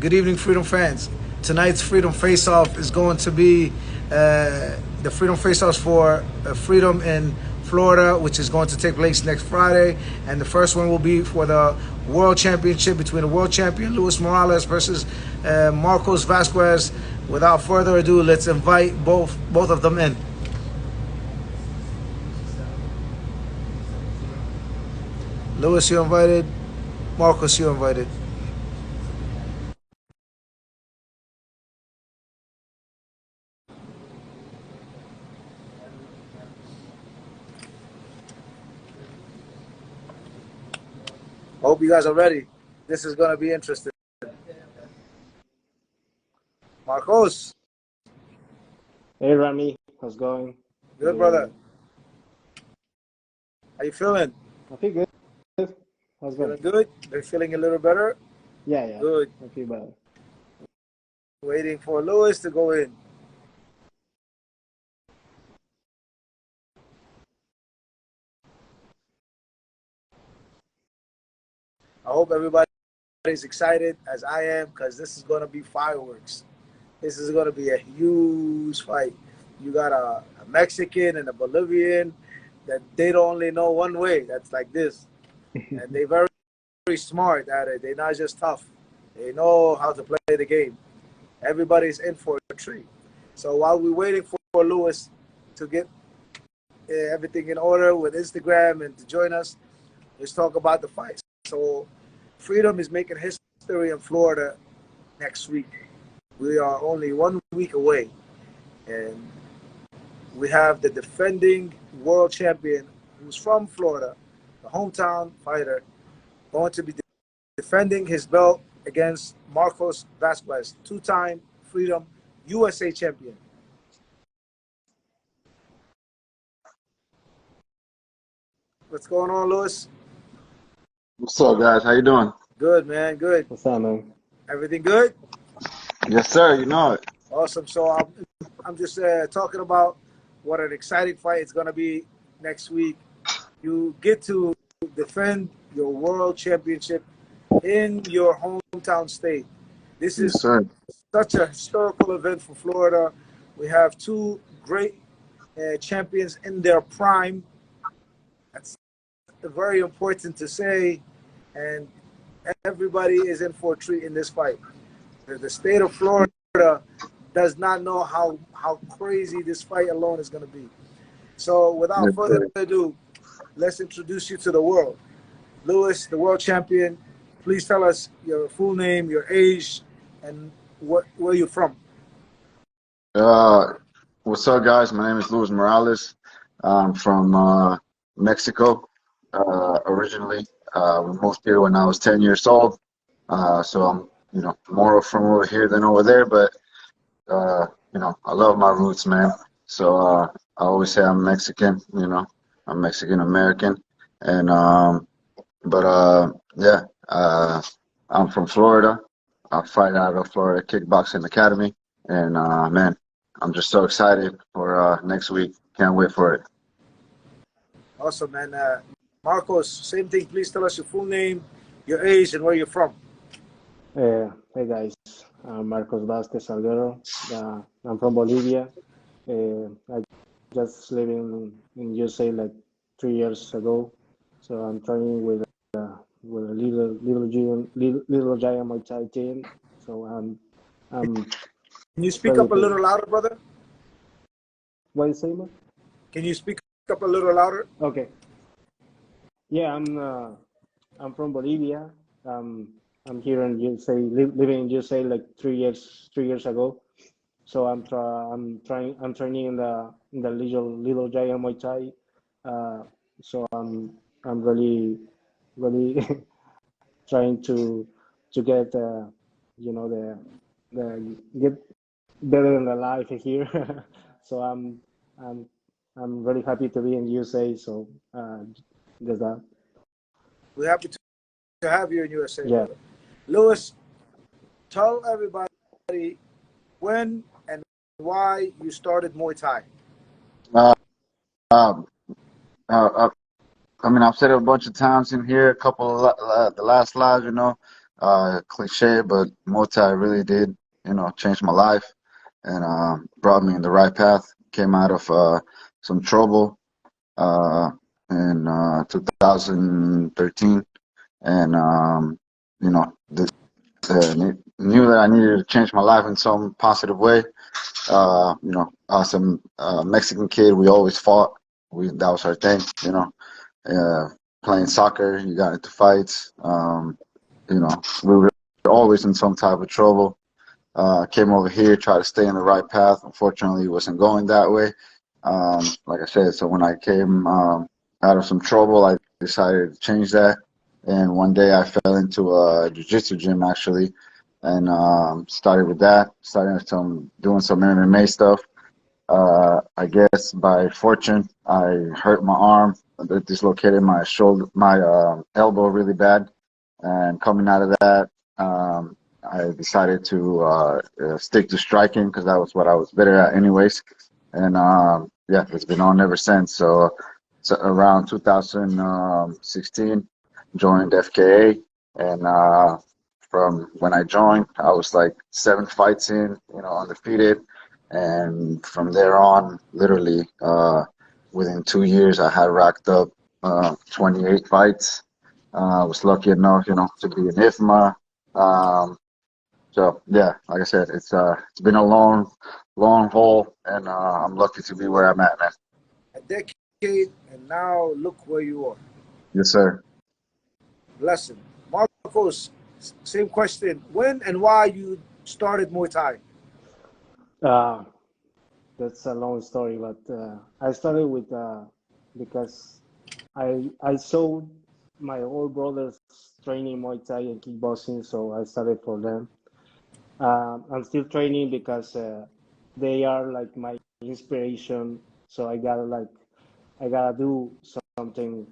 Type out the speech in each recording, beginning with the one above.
Good evening, Freedom fans. Tonight's Freedom Face-Off is going to be the Freedom Face-Offs for Freedom in Florida, which is going to take place next Friday. And the first one will be for the World Championship between the World Champion, Luis Morales, versus Marcos Vasquez. Without further ado, let's invite both of them in. Luis, you're invited. Marcos, you're invited. I hope you guys are ready. This is going to be interesting. Marcos. Hey, Rami. How's it going? Good, brother. How you feeling? I feel good. How's it going? Feeling good? Are you feeling a little better? Yeah. Good. I feel better. Waiting for Luis to go in. I hope everybody's excited as I am, because this is going to be fireworks. This is going to be a huge fight. You got a Mexican and a Bolivian that they don't only know one way. That's like this. And they're very, very smart at it. They're not just tough. They know how to play the game. Everybody's in for a treat. So while we're waiting for Luis to get everything in order with Instagram and to join us, let's talk about the fight. So Freedom is making history in Florida next week. We are only 1 week away. And we have the defending world champion who's from Florida, the hometown fighter, going to be defending his belt against Marcos Vasquez, two-time Freedom USA champion. What's going on, Luis? What's up, guys? How you doing? Good, man. Good. What's up, man? Everything good? Yes, sir. You know it. Awesome. So I'm just talking about what an exciting fight it's going to be next week. You get to defend your world championship in your hometown state. This is such a historical event for Florida. We have two great champions in their prime. That's very important to say. And everybody is in for a treat in this fight. The state of Florida does not know how crazy this fight alone is going to be. So without further ado, let's introduce you to the world. Luis, the world champion, please tell us your full name, your age, and where you're from. What's up, guys? My name is Luis Morales. I'm from Mexico originally. We moved here when I was 10 years old. So I'm, more from over here than over there. But, I love my roots, man. So I always say I'm Mexican, I'm Mexican-American. And, I'm from Florida. I fight out of Florida Kickboxing Academy. And, man, I'm just so excited for next week. Can't wait for it. Awesome, man. Marcos, same thing. Please tell us your full name, your age, and where you're from. Hey, guys. I'm Marcos Vasquez Alguero. I'm from Bolivia. I just living in USA like 3 years ago. So I'm training with a little giant Muay Thai team. So I'm. Can you speak up a little louder, brother? What you say, man? Can you speak up a little louder? Okay. Yeah, I'm from Bolivia. I'm here in USA, living in USA like 3 years ago. So I'm training in the little giant Muay Thai. So I'm really trying to get the get better in the life here. So I'm really happy to be in USA. So just that. We're happy to have you in USA. Yeah. Brother. Luis, tell everybody when and why you started Muay Thai. I mean, I've said it a bunch of times in here, a couple of the last lives, Cliche, but Muay Thai really did, change my life and brought me in the right path. Came out of some trouble uh, in 2013, and knew that I needed to change my life in some positive way. Us a Mexican kid, we always fought. That was our thing, playing soccer, you got into fights. We were always in some type of trouble. Came over here, tried to stay in the right path. Unfortunately, it wasn't going that way. Like I said, so when I came out of some trouble, I decided to change that. And one day I fell into a jiu-jitsu gym actually, and started with that. Started doing some MMA stuff. I guess by fortune, I hurt my arm, dislocated my shoulder, my elbow really bad, and coming out of that, I decided to stick to striking because that was what I was better at, anyways. And yeah, it's been on ever since. So around 2016, joined FKA, and from when I joined, I was like 7 fights in, undefeated. And from there on, literally within 2 years, I had racked up 28 fights. I was lucky enough, to be in IFMA. So yeah, like I said, it's been a long, long haul, and I'm lucky to be where I'm at, man. A decade, and now look where you are. Yes, sir. Blessing. Marcos, same question. When and why you started Muay Thai? Uh, that's a long story, but I started with because I saw my old brothers training Muay Thai and kickboxing, so I started for them. I'm still training because they are like my inspiration. So I gotta do something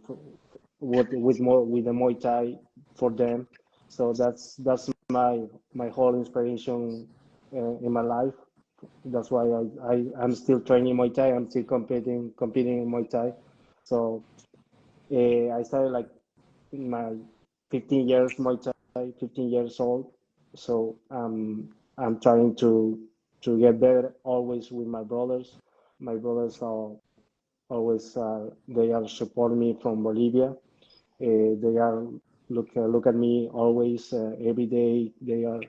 with the Muay Thai for them. So that's my whole inspiration in my life. That's why I'm still training Muay Thai. I'm still competing in Muay Thai. So I started like in my 15 years Muay Thai, 15 years old. So I'm trying to get better always with my brothers. My brothers are always they are supporting me from Bolivia. They are look at me always every day. They are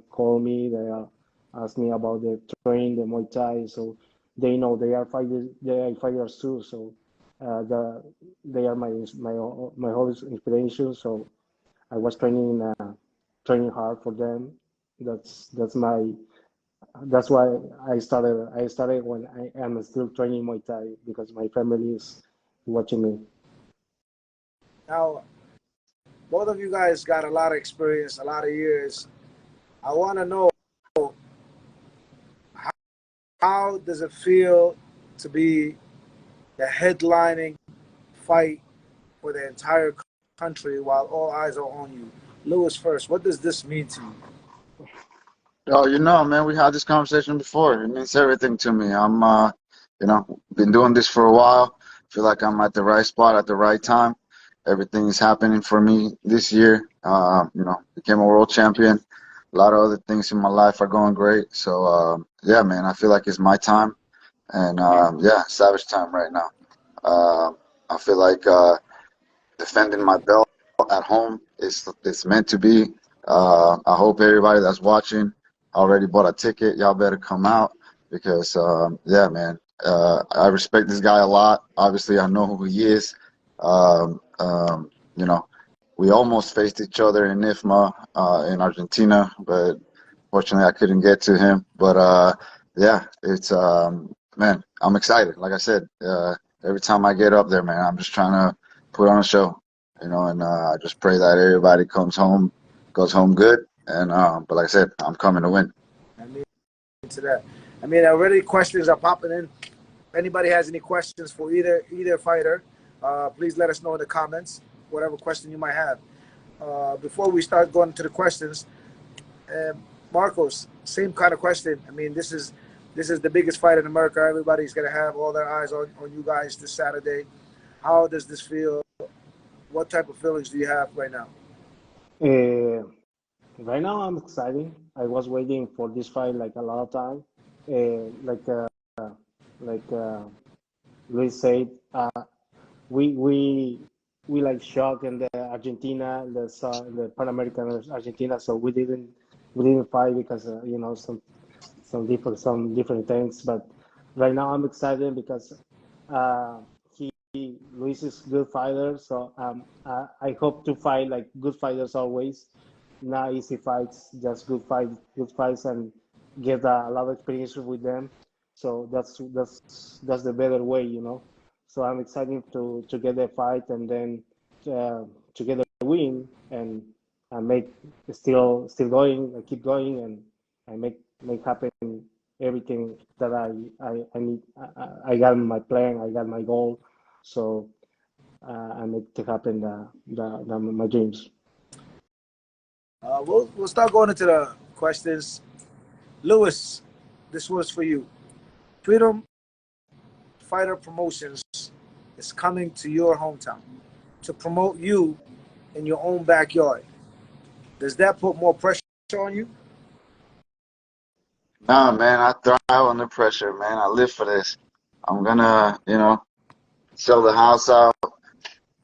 call me. They are ask me about the train, the Muay Thai. So they know they are fighters. They are fighters too. So they are my whole inspiration. So I was training hard for them. That's my that's why I started when I am still training Muay Thai because my family is watching me. Now, both of you guys got a lot of experience, a lot of years. I want to know how does it feel to be the headlining fight for the entire country while all eyes are on you? Lewis first, what does this mean to you? Oh, man, we had this conversation before. It means everything to me. I'm, been doing this for a while. Feel like I'm at the right spot at the right time. Everything is happening for me this year. Became a world champion. A lot of other things in my life are going great. So, yeah, man, I feel like it's my time. And, yeah, savage time right now. I feel like defending my belt at home is it's meant to be. I hope everybody that's watching already bought a ticket. Y'all better come out because, yeah, man, I respect this guy a lot. Obviously, I know who he is. Um, um, you know, we almost faced each other in IFMA in Argentina, but fortunately, I couldn't get to him. But yeah, it's man, I'm excited. Like I said, every time I get up there, man, I'm just trying to put on a show, and I just pray that everybody goes home good. And but like I said, I'm coming to win. I mean, to that. I mean, already questions are popping in. If anybody has any questions for either fighter, please let us know in the comments, whatever question you might have. Before we start going to the questions, Marcos, same kind of question. I mean, this is the biggest fight in America. Everybody's gonna have all their eyes on you guys this Saturday. How does this feel? What type of feelings do you have right now? Uh, right now, I'm excited. I was waiting for this fight like a lot of time. Uh, like uh, like Luis said, we we we like shocked in the Argentina, the Pan American Argentina. So we didn't fight because some different things. But right now I'm excited because uh, Luis is good fighter. So I hope to fight like good fighters always, not easy fights, just good fights, and get a lot of experience with them. So that's the better way. So I'm excited to get a fight and then to get a win and make still going, keep going, and make happen everything that I need. I got my plan, I got my goal, so I make to happen my dreams. We'll start going into the questions. Lewis, this was for you. Freedom Fighter Promotions is coming to your hometown to promote you in your own backyard. Does that put more pressure on you? Nah, man, I thrive under pressure, man. I live for this. I'm gonna, sell the house out,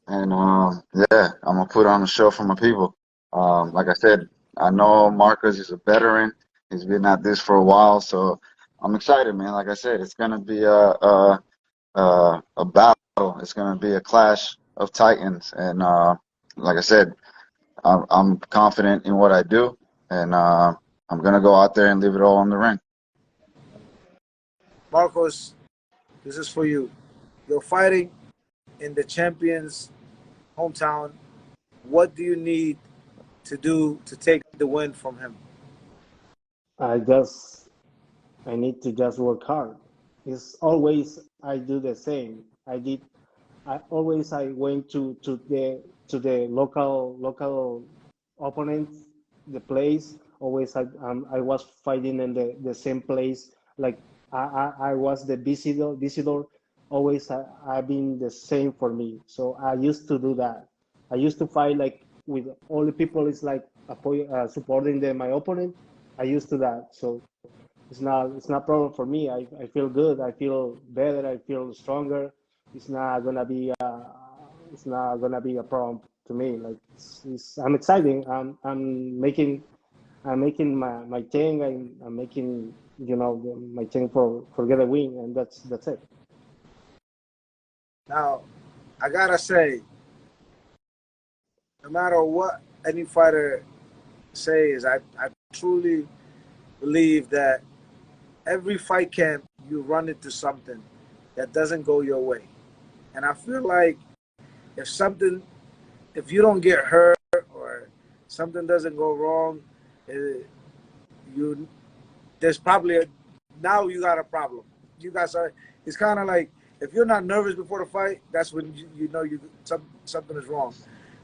and yeah, I'm gonna put on a show for my people. Like I said, I know Marcus is a veteran. He's been at this for a while, so I'm excited, man. Like I said, it's gonna be a battle. It's gonna be a clash of titans, and like I said, I'm confident in what I do, and I'm gonna go out there and leave it all on the ring. Marcos, this is for you. You're fighting in the champion's hometown. What do you need to do to take the win from him? I just I need to just work hard. It's always I do the same. I went to the local opponent, the place. Always I was fighting in the same place. Like I was the visitor. Always I've been the same for me. So I used to do that. I used to fight like with all the people. Is like supporting my opponent. I used to that. So it's not problem for me. I feel good. I feel better. I feel stronger. It's not gonna be a problem to me. Like I'm excited. I'm making my thing. I'm making my thing for get a win, and that's it. Now, I gotta say, no matter what any fighter says, I truly believe that every fight camp you run into something that doesn't go your way. And I feel like if something, if you don't get hurt or something doesn't go wrong, eh, you there's probably now you got a problem. You guys are. It's kind of like if you're not nervous before the fight, that's when you know something is wrong.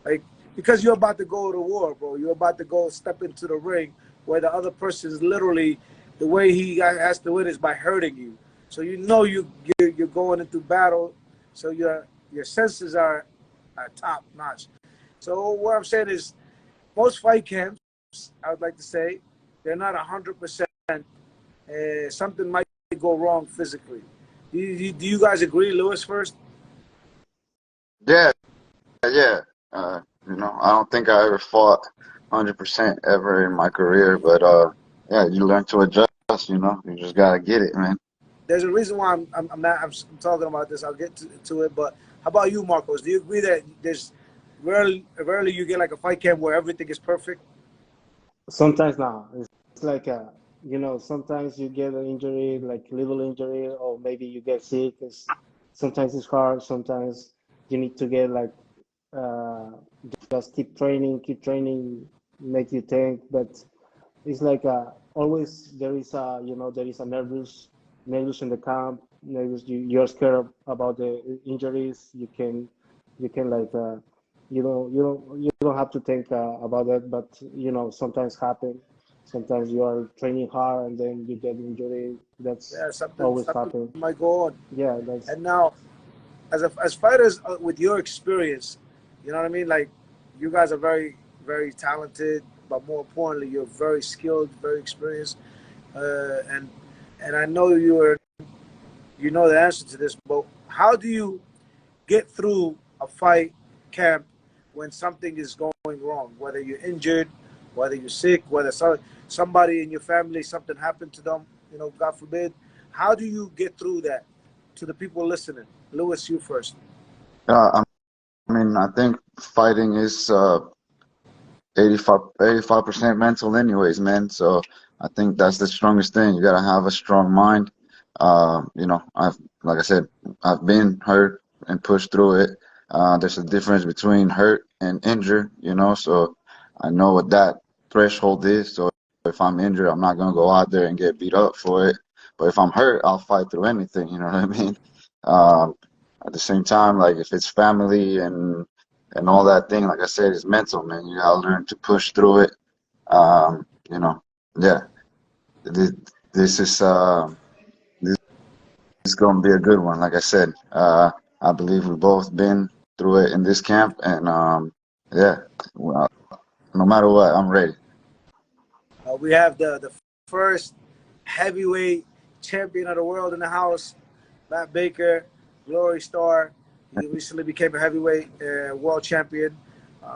Like because you're about to go to war, bro. You're about to go step into the ring where the other person is literally the way he has to win is by hurting you. So you know you're going into battle. So your senses are top notch. So what I'm saying is most fight camps, I would like to say, they're not 100%. Something might go wrong physically. Do you guys agree, Lewis? First, Yeah, yeah. I don't think I ever fought 100% ever in my career, but yeah, you learn to adjust. You just gotta get it, man. there's a reason why I'm talking about this. I'll get to it. But how about you, Marcos? Do you agree that there's rarely you get like a fight camp where everything is perfect? Sometimes now it's like sometimes you get an injury, like little injury, or maybe you get sick. Sometimes it's hard. Sometimes you need to get like uh, just keep training, make you think. But it's like always there is a nervous in the camp. Nervous, you're scared about the injuries. You can like you don't have to think about that, but sometimes happen. Sometimes you are training hard and then you get injury. That's Yeah, something always something happen. might go on. Yeah, that's And now, as fighters with your experience, you know what I mean. Like you guys are very very talented, but more importantly, you're very skilled, very experienced, and I know you know the answer to this. But how do you get through a fight camp when something is going wrong? Whether you're injured, whether you're sick, whether somebody in your family something happened to them, God forbid. How do you get through that? To the people listening, Lewis, you first. I mean, I think fighting is 85% mental anyways, man. So I think that's the strongest thing. You gotta have a strong mind. Like I said, I've been hurt and pushed through it. There's a difference between hurt and injured, so I know what that threshold is. So if I'm injured, I'm not gonna go out there and get beat up for it. But if I'm hurt, I'll fight through anything, you know what I mean? Um, at the same time, like if it's family and all that thing, like I said, it's mental, man. You gotta learn to push through it. Um, you know, yeah. This, this is this is gonna be a good one. Like I said, I believe we've both been through it in this camp, and yeah. Well, no matter what, I'm ready. We have the first heavyweight champion of the world in the house, Matt Baker, Glory Star. He recently became a heavyweight world champion.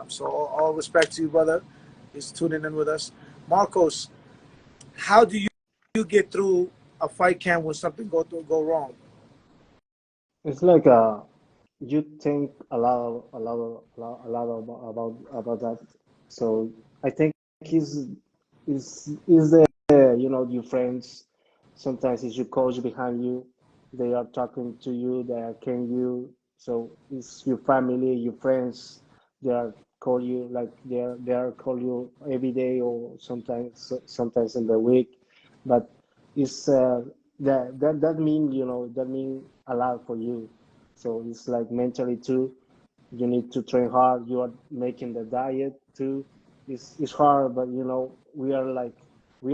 So all respect to you, brother. He's tuning in with us. Marcos, how do you get through a fight camp when something go wrong? It's like you think about that. So I think is the your friends. Sometimes it's your coach behind you. They are talking to you. They are carrying you. So it's your family, your friends. They are call you like they are call you every day or sometimes in the week. But it's that mean that mean a lot for you. So it's like mentally too. You need to train hard. You are making the diet too. It's hard, but we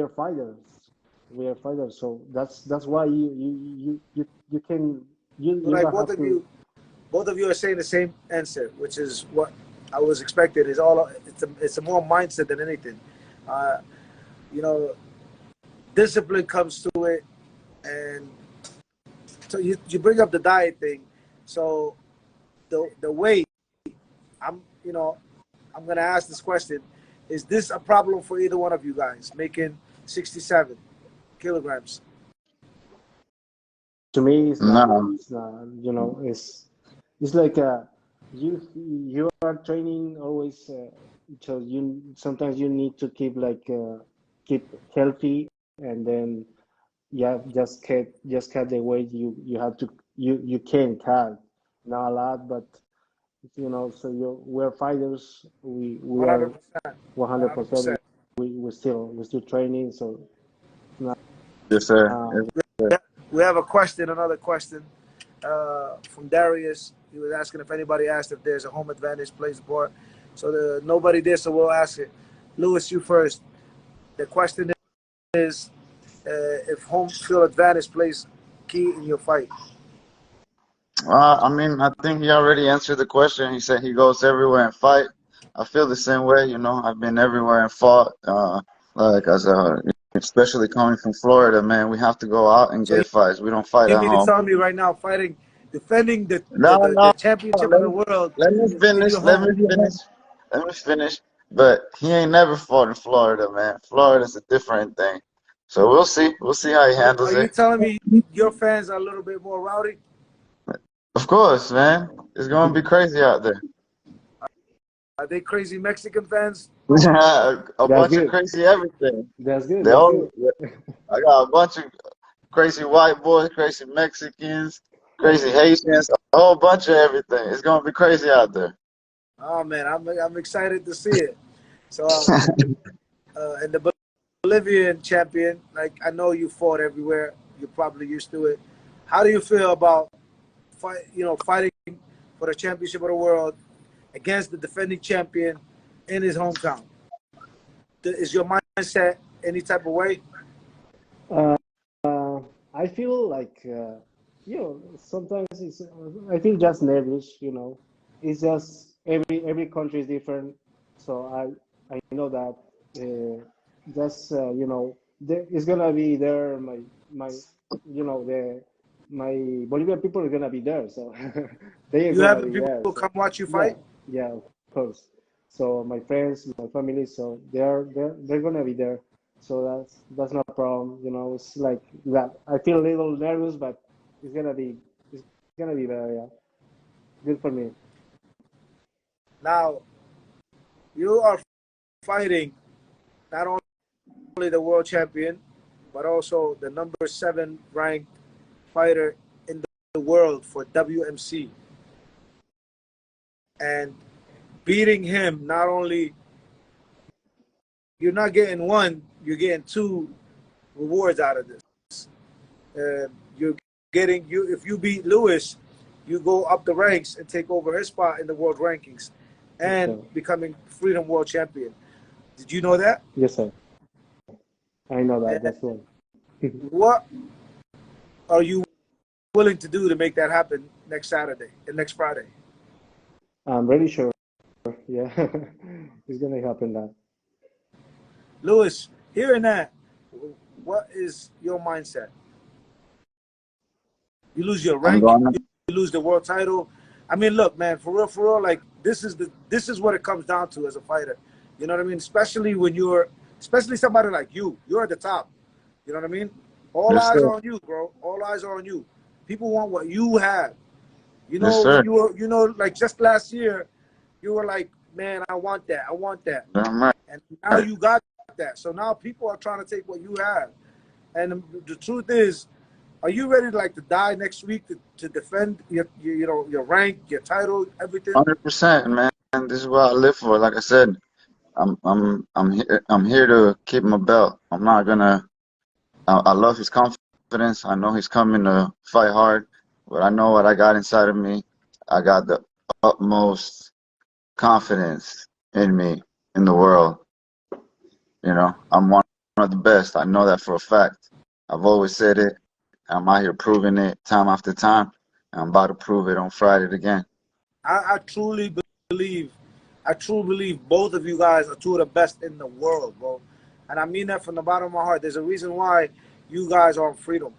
are fighters. We are fighters. So that's why you can So you like don't have to. both of you are saying the same answer, which is what I was expected. It's a more mindset than anything. Uh, you know, discipline comes to it, and so you bring up the diet thing. So the weight, I'm I'm gonna ask this question: is this a problem for either one of you guys making 67 kilograms? To me, it's not. No, It's not. It's like you are training always. So you sometimes you need to keep healthy, and then yeah, just cut the weight you have to you can cut, not a lot, but so we're fighters. We are 100%. 100%. 100%. We're still training, so it's not. yes, sir. Uh, Yes, sir. We have a question, another question from Darius. He was asking if anybody asked if there's a home advantage plays a part. So nobody did, so we'll ask it. Lewis, you first. The question is if home field advantage plays key in your fight. I mean, I think he already answered the question. He said he goes everywhere and fight. I feel the same way, I've been everywhere and fought. Like especially coming from Florida, man, we have to go out and So get fights. We don't fight you at mean to home. tell me right now, defending No, the no, championship of let the me world let me in finish. your Let home? me finish. Let me finish. But he ain't never fought in Florida, man. Florida's a different thing. So we'll see. We'll see how he Are handles you it. telling me your fans are a little bit more rowdy? Of course, man. It's gonna be crazy out there. Are they crazy Mexican fans? A that's bunch of good. crazy everything. That's good. They That's all. good. I got a bunch of crazy white boys, crazy Mexicans, crazy Haitians, a whole bunch of everything. It's gonna be crazy out there. Oh man, I'm excited to see it. So and the Bolivian champion, like I know you fought everywhere. You're probably used to it. How do you feel about fighting for the championship of the world against the defending champion in his hometown? Is your mindset any type of way? Uh, I feel like sometimes I feel just nervous. It's just every country is different, so I know that just it's gonna be there. My my Bolivian people are gonna be there, so they are You gonna having be people there. So come watch you yeah, fight? yeah, of course. So my friends, my family, so they're gonna be there. So that's no problem. It's like that. I feel a little nervous, but it's gonna be there. Yeah, good for me. Now you are fighting not only the world champion, but also the number 7 ranked fighter in the world for WMC. And beating him, not only you're not getting one, you're getting two rewards out of this. You're getting you if you beat Lewis, you go up the ranks and take over his spot in the world rankings, Yes, and sir. becoming Freedom World Champion. Did you know that? Yes, sir. I know that. And That's one. what are you willing to do to make that happen next Saturday and next Friday? I'm really sure. Yeah, it's gonna happen that. Lewis, hearing that, what is your mindset? You lose your I'm rank, going. you lose the world title. I mean, look, man, for real, like this is what it comes down to as a fighter. You know what I mean? Especially somebody like you. You're at the top. You know what I mean? All Yes, eyes sir. are on you, bro. All eyes are on you. People want what you have. You Yes, know, when sir. you were, like just last year, you were like, man, I want that. I want that. Damn right. And now you got that. So now people are trying to take what you have. And the truth is, are you ready to like to die next week to defend your rank, your title, everything? 100%, man. This is what I live for. Like I said, I'm here to keep my belt. I'm not gonna. I love his confidence. I know he's coming to fight hard, but I know what I got inside of me. I got the utmost confidence in me in the world. I'm one of the best. I know that for a fact. I've always said it. I'm out here proving it time after time. I'm about to prove it on Friday again. I truly believe, both of you guys are two of the best in the world, bro. And I mean that from the bottom of my heart. There's a reason why you guys are on Freedom.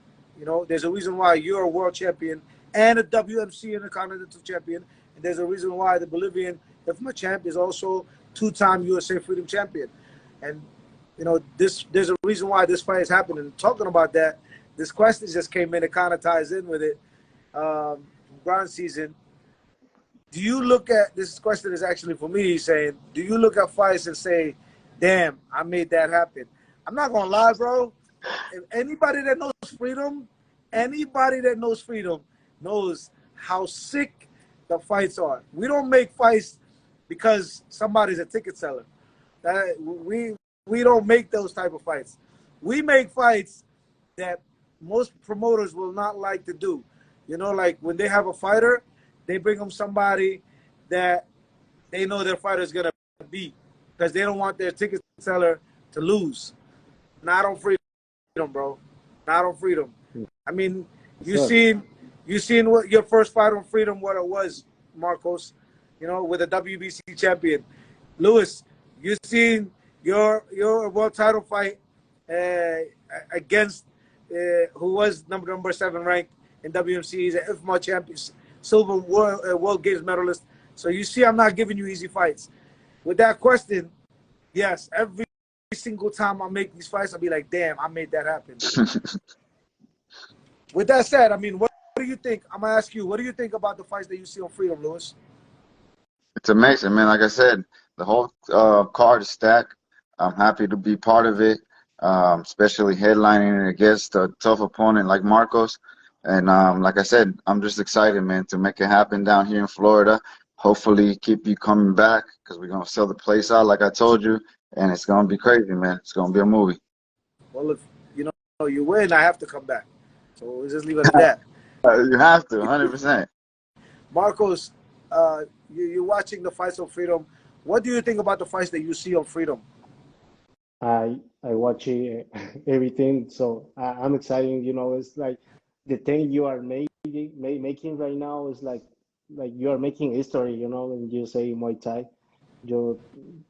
There's a reason why you're a world champion and a WMC intercontinental champion. And there's a reason why the Bolivian IFMA champ is also two-time USA Freedom champion. And there's a reason why this fight is happening. Talking about that, this question just came in. It kind of ties in with it. Ground season. Do you look at this question is actually for me saying, do you look at fights and say, damn, I made that happen? I'm not gonna lie, bro. If anybody that knows freedom knows how sick the fights are. We don't make fights because somebody's a ticket seller. We don't make those type of fights. We make fights that most promoters will not like to do. Like when they have a fighter, they bring them somebody that they know their fighter is gonna beat because they don't want their ticket seller to lose. Not on Freedom, bro. Not on Freedom. I mean, Yes, you sir. seen you seen what your first fight on Freedom, what it was, Marcos. With a WBC champion, Lewis. You seen your world title fight uh, against who was number 7 ranked in WMC. He's an IFMA champion, silver world games medalist. So you see, I'm not giving you easy fights. With that question, yes, every single time I make these fights, I'll be like, damn, I made that happen. With that said, I mean, what do you think? I'm gonna ask you, what do you think about the fights that you see on Freedom, Lewis? It's amazing, man. Like I said, the whole card is stacked. I'm happy to be part of it, especially headlining it against a tough opponent like Marcos. And like I said, I'm just excited, man, to make it happen down here in Florida. Hopefully, keep you coming back because we're gonna sell the place out, like I told you, and it's gonna be crazy, man. It's gonna be a movie. Well, if you win, I have to come back. So we'll just leave it at that. You have to, 100%. Marcos, you're watching the fights on Freedom. What do you think about the fights that you see on Freedom? I watch everything, so I'm excited. It's like the thing you are making right now is like you are making history. When you say Muay Thai, You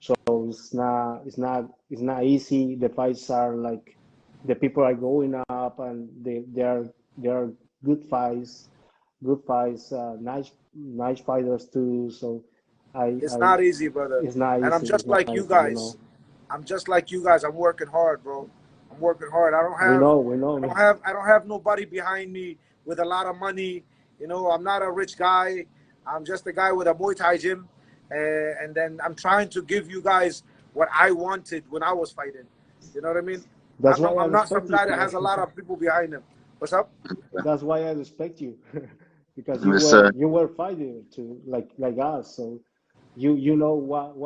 so it's not easy. The fights are like the people are going up, and they are good fights, nice fighters too. So It's I not easy, brother. it's not And I'm easy. It's just not like you easy, you guys. know. I'm just like you guys. I'm working hard, bro. I'm working hard. We know, man. I don't have nobody behind me with a lot of money. You know, I'm not a rich guy. I'm just a guy with a Muay Thai gym, and then I'm trying to give you guys what I wanted when I was fighting. You know what I mean? That's why I I'm not some respect you, guy that has a man. lot of people behind him. What's up? That's why I respect you, because Yes, sir. you were fighting to like us. So you know what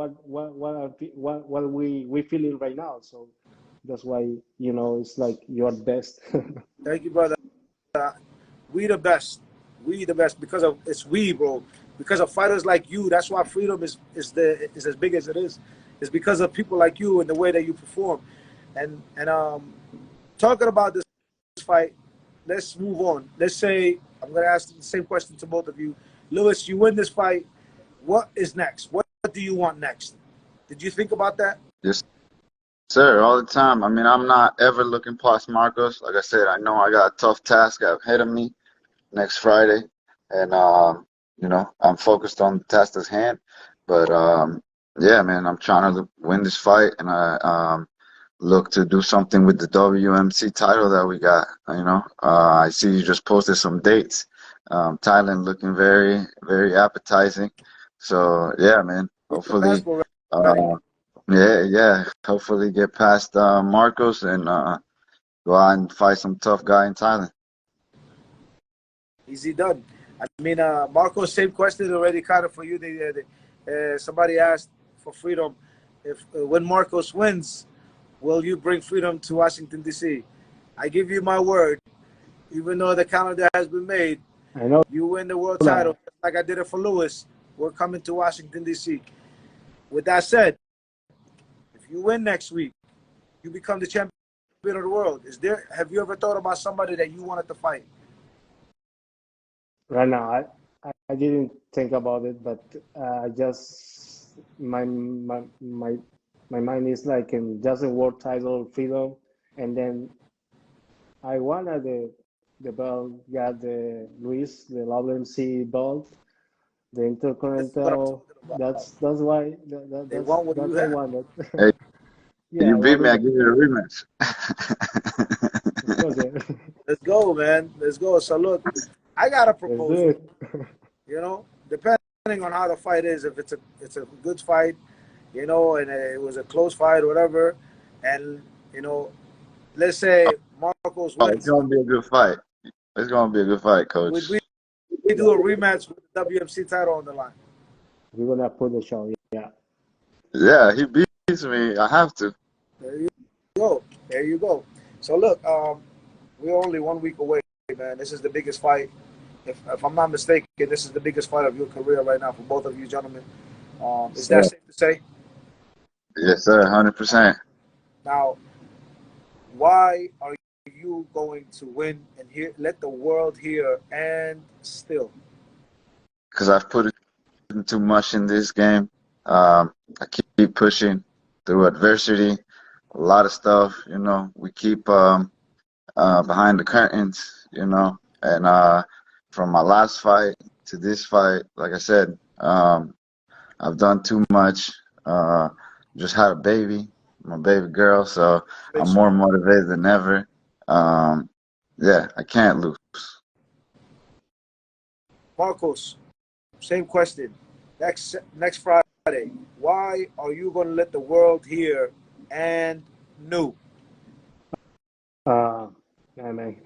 we feeling right now. So that's why it's like you're best. Thank you, brother. We the best. We the best because of it's we, bro. Because of fighters like you. That's why freedom is as big as it is. It's because of people like you and the way that you perform. And talking about this fight, let's move on. Let's say I'm gonna ask the same question to both of you. Lewis, you win this fight. What is next? What do you want next? Did you think about that? Yes, sir. All the time. I mean, I'm not ever looking past Marcos. Like I said, I know I got a tough task ahead of me next Friday, and I'm focused on the task at hand. But yeah, man, I'm trying to win this fight, and I look to do something with the WMC title that we got. I see you just posted some dates. Thailand looking very, very appetizing. So yeah, man. Get your Hopefully, passport ready. uh, yeah. Hopefully, get past Marcos and go out and fight some tough guy in Thailand. Easy done. I mean, Marco, same question already kind of for you. Somebody asked for freedom. If when Marcos wins, will you bring freedom to Washington, D.C.? I give you my word, even though the calendar has been made, I know you win the world title, that. like I did it for Lewis. We're coming to Washington, D.C. With that said, if you win next week, you become the champion of the world. Have you ever thought about somebody that you wanted to fight? Right now, I didn't think about it, but I just my mind is like in just a world title freedom, and then I wanted the belt, got the Luis, the WMC belt, the This is what I'm intercontinental. talking about. That's why They want what you that's I have. wanted. Hey, Yeah, you I beat me. wanted I give you the of rematch. course, yeah. Let's go, man. Let's go. So look, I got a Let's do proposal. it. You know, depending on how the fight is, if it's a good fight, and it was a close fight, or whatever, and you know, let's say Marcos Oh, it's wins, gonna be a good fight. It's gonna be a good fight, would Coach. we do a rematch with the WMC title on the line? We're gonna put the show. Yeah. Yeah, he beats me. I have to. There you go. There you go. So look, we're only 1 week away, man. This is the biggest fight. If I'm not mistaken, this is the biggest fight of your career right now for both of you gentlemen. Is that Sir. safe to say? Yes, sir. 100%. Now, why are you going to win and let the world hear and still? Because I've put in too much in this game. I keep pushing through adversity. A lot of stuff. We keep behind the curtains. And from my last fight to this fight, like I said, I've done too much. Uh, just had a baby, my baby girl, so I'm more motivated than ever. Um, yeah, I can't lose. Marcos, same question. Next Friday, why are you going to let the world hear and new? I mean,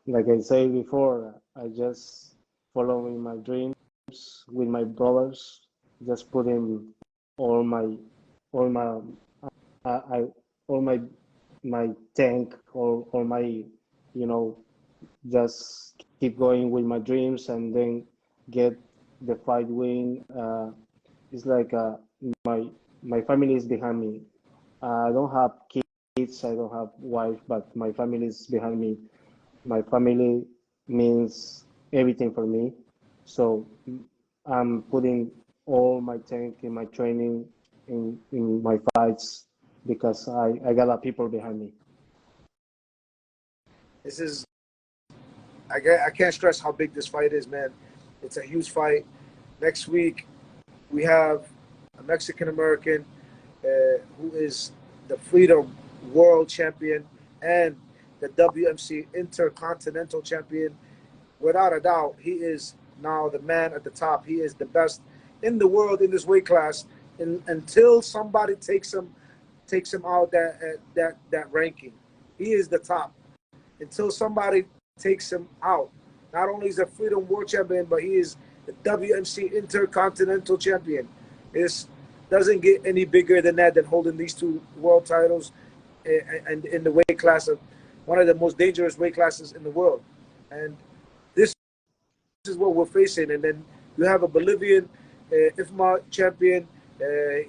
like I said before, I just following my dreams with my brothers, just putting all my all my I all my tank or my you know just keep going with my dreams and then get the fight win. It's like my my family is behind me. I don't have kids, I don't have wife, but my family is behind me. My family means everything for me. So I'm putting all my tank in my training, in my fights, because I got a people behind me. This is, I can't stress how big this fight is, man. It's a huge fight. Next week, we have a Mexican-American who is the Freedom World Champion and the WMC Intercontinental Champion. Without a doubt, he is now the man at the top. He is the best in the world in this weight class, until somebody takes him out that ranking. He is the top until somebody takes him out. Not only is he a Freedom World Champion, but he is the WMC Intercontinental Champion. This doesn't get any bigger than that, than holding these two world titles and in the weight class of one of the most dangerous weight classes in the world. And this is what we're facing. And then you have a Bolivian IFMA champion.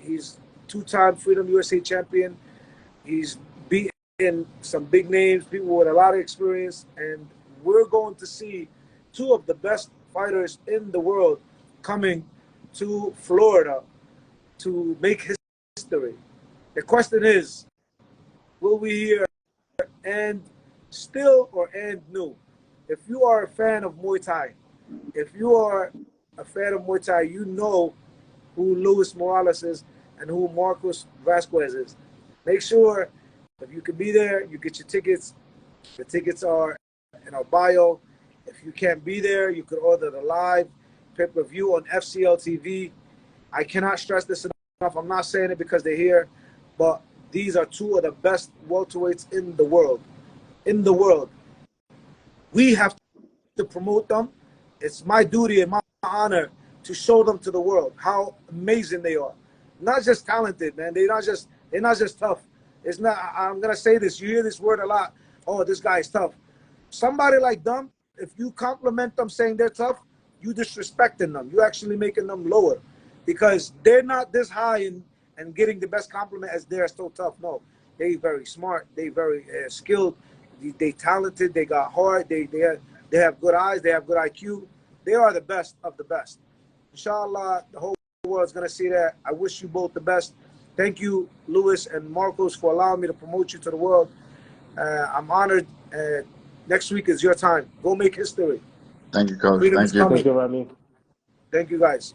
He's two-time Freedom USA champion. He's beaten some big names, people with a lot of experience, and we're going to see two of the best fighters in the world coming to Florida to make history. The question is, will we hear and still or and new? If you are a fan of Muay Thai, you know who Luis Morales is and who Marcos Vasquez is. Make sure if you can be there, you get your tickets. The tickets are in our bio. If you can't be there, you could order the live pay-per-view on FCL TV. I cannot stress this enough. I'm not saying it because they're here, but these are two of the best welterweights in the world. In the world. We have to promote them. It's my duty and my honor to show them to the world how amazing they are. Not just talented, man. They're not just tough. It's not. I'm gonna say this. You hear this word a lot. Oh, this guy's tough. Somebody like them, if you compliment them saying they're tough, you disrespecting them. You actually making them lower, because they're not this high and getting the best compliment as they're so tough. No, they very smart. They very skilled. They talented. They got heart. They have good eyes. They have good IQ. They are the best of the best. Inshallah, the whole world's gonna see that. I wish you both the best. Thank you, Luis and Marcos, for allowing me to promote you to the world. I'm honored. Next week is your time. Go make history. Thank you, Coach. Freedom Thank is you. coming. Thank you, Rami. Thank you, guys.